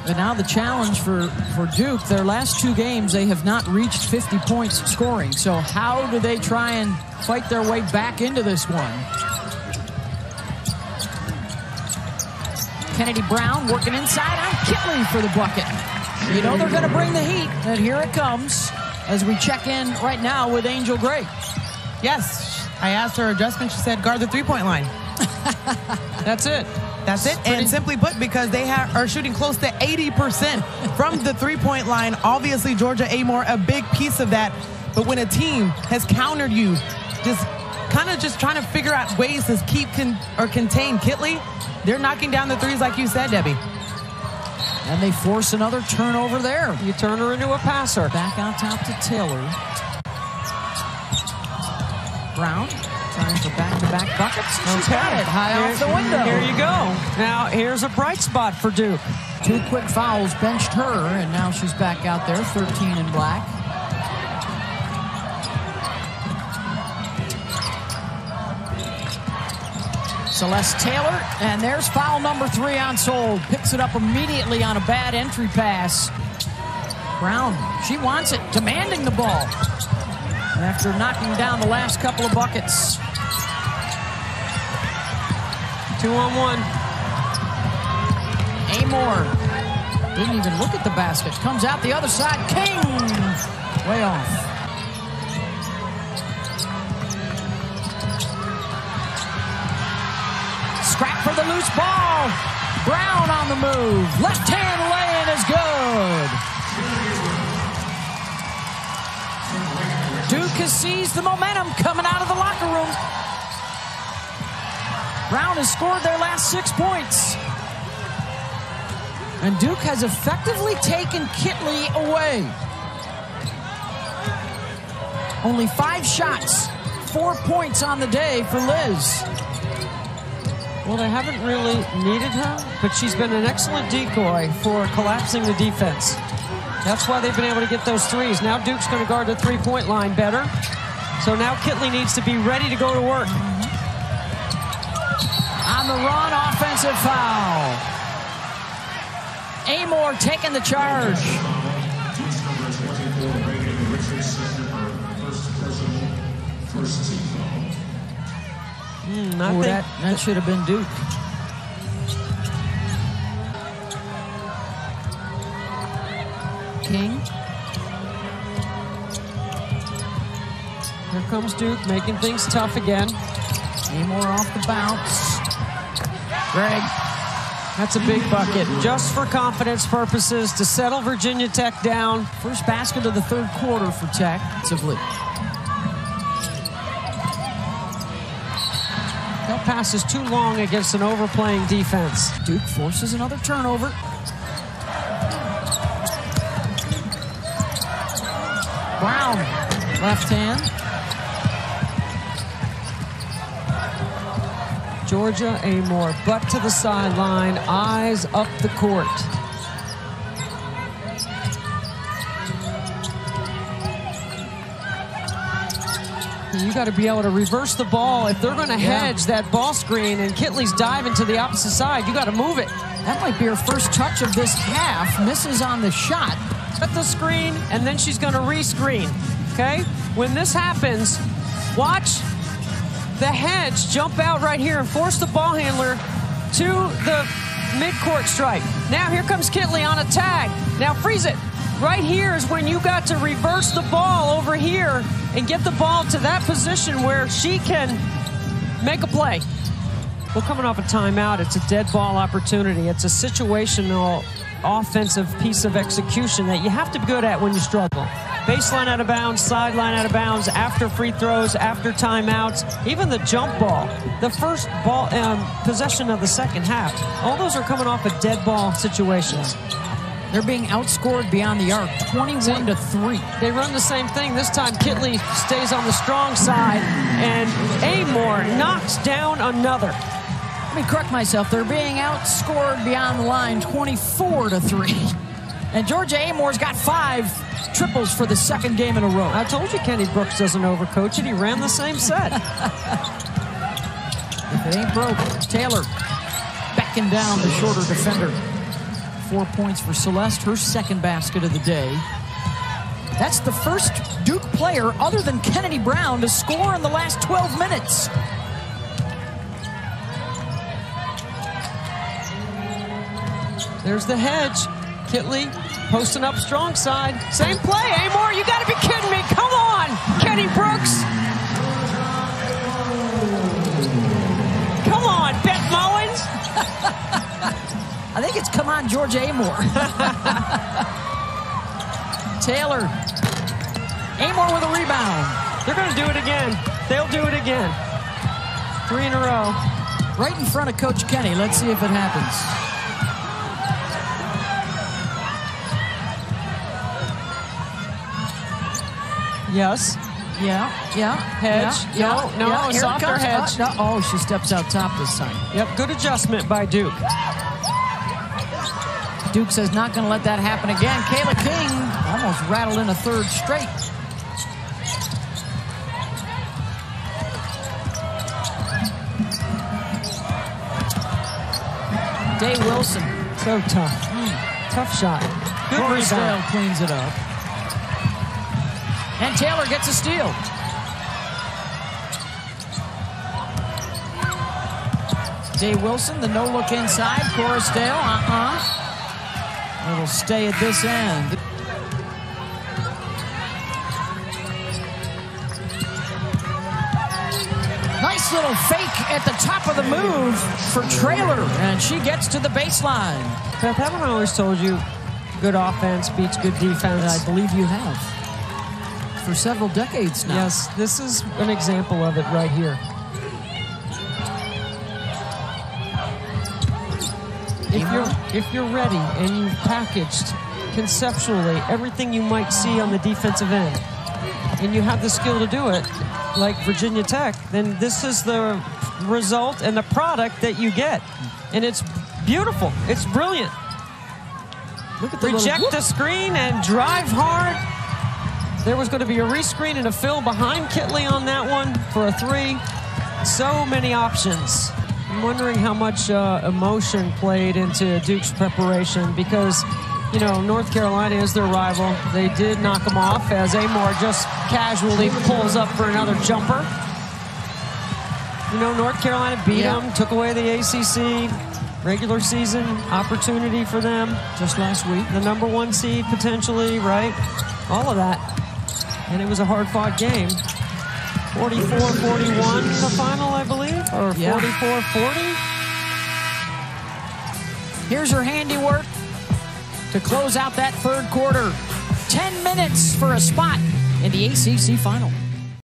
And now the challenge for Duke, their last 2 games, they have not reached 50 points scoring. So how do they try and fight their way back into this one? Kennedy Brown working inside on Kitley for the bucket. You know they're going to bring the heat, and here it comes as we check in right now with Angel Gray. Yes, I asked her adjustment. She said guard the three-point line. That's it. That's it. And simply put, because they are shooting close to 80% from the three-point line. Obviously, Georgia Amoore, a big piece of that. But when a team has countered you, just trying to figure out ways to contain Kitley, they're knocking down the threes like you said, Debbie. And they force another turnover there. You turn her into a passer. Back on top to Taylor. Brown trying for back-to-back buckets. She's got it high off the window. Here you go. Now here's a bright spot for Duke. 2 quick fouls benched her, and now she's back out there, 13 in black. Celeste Taylor, and there's foul number 3 on Sold. Picks it up immediately on a bad entry pass. Brown, she wants it, demanding the ball. After knocking down the last couple of buckets. 2-on-1. Amoore didn't even look at the basket. Comes out the other side. King way off. Scrap for the loose ball. Brown on the move. Left hand lay-in is good. Duke has seized the momentum coming out of the locker room. Brown has scored their last 6 points. And Duke has effectively taken Kitley away. Only 5 shots, 4 points on the day for Liz. Well, they haven't really needed her, but she's been an excellent decoy for collapsing the defense. That's why they've been able to get those threes. Now Duke's going to guard the three-point line better. So now Kitley needs to be ready to go to work. On the run, offensive foul. Amoore taking the charge. That should have been Duke. King. Here comes Duke, making things tough again. Amoore off the bounce. Greg. That's a big bucket. Just for confidence purposes, to settle Virginia Tech down. First basket of the 3rd quarter for Tech. That pass is too long against an overplaying defense. Duke forces another turnover. Brown, left hand. Georgia Amoore, butt to the sideline, eyes up the court. You got to be able to reverse the ball. If they're going to hedge that ball screen and Kitley's diving to the opposite side, you got to move it. That might be her first touch of this half. Misses on the shot. Set the screen, and then she's going to re-screen. Okay? When this happens, watch the hedge jump out right here and force the ball handler to the midcourt stripe. Now here comes Kitley on a tag. Now freeze it. Right here is when you got to reverse the ball over here and get the ball to that position where she can make a play. Well, coming off a timeout, it's a dead ball opportunity. It's a situational offensive piece of execution that you have to be good at when you struggle. Baseline out of bounds, sideline out of bounds, after free throws, after timeouts, even the jump ball, the first ball possession of the second half. All those are coming off of dead ball situations. They're being outscored beyond the arc, 21-3. They run the same thing. This time Kitley stays on the strong side, and Amoore knocks down another. Let me correct myself. They're being outscored beyond the line, 24-3. And Georgia Amoore's got 5 triples for the 2nd game in a row. I told you Kenny Brooks doesn't overcoach it. He ran the same set. If it ain't broke, Taylor backing down the shorter defender. 4 points for Celeste, her second basket of the day. That's the first Duke player other than Kennedy Brown to score in the last 12 minutes. There's the hedge. Kitley posting up strong side. Same play. Amoore, you got to be kidding me. Come on, Kenny Brooks. Come on, Beth Mowins. I think it's come on, Georgia Amoore. Taylor. Amoore with a rebound. They're going to do it again. They'll do it again. 3 in a row. Right in front of Coach Kenny. Let's see if it happens. Yes. Yeah. Hedge. Yeah. No, Here softer it comes. hedge. Oh, she steps out top this time. Yep, good adjustment by Duke. Duke says not going to let that happen again. Kayla King almost rattled in a third straight. Day Wilson. So tough. Tough shot. Good Forrestdale rebound. cleans it up. And Taylor gets a steal. Day Wilson, the no-look inside. Forrestdale, It'll stay at this end. Nice little fake at the top of the move for Traylor, and she gets to the baseline. Beth, haven't I always told you good offense beats good defense? I believe you have. For several decades now. Yes, this is an example of it right here. If you're ready and you've packaged conceptually everything you might see on the defensive end, and you have the skill to do it, like Virginia Tech, then this is the result and the product that you get. And it's beautiful. It's brilliant. Look at the Reject the screen and drive hard. There was going to be a rescreen and a fill behind Kitley on that one for a 3. So many options. I'm wondering how much emotion played into Duke's preparation because, you know, North Carolina is their rival. They did knock them off as Amoore just casually pulls up for another jumper. You know, North Carolina beat them, took away the ACC regular season opportunity for them. Just last week. The '1 seed potentially, right? All of that. And it was a hard-fought game. 44-41 the final, I believe, or 44-40. Here's her handiwork to close out that third quarter. 10 minutes for a spot in the ACC final.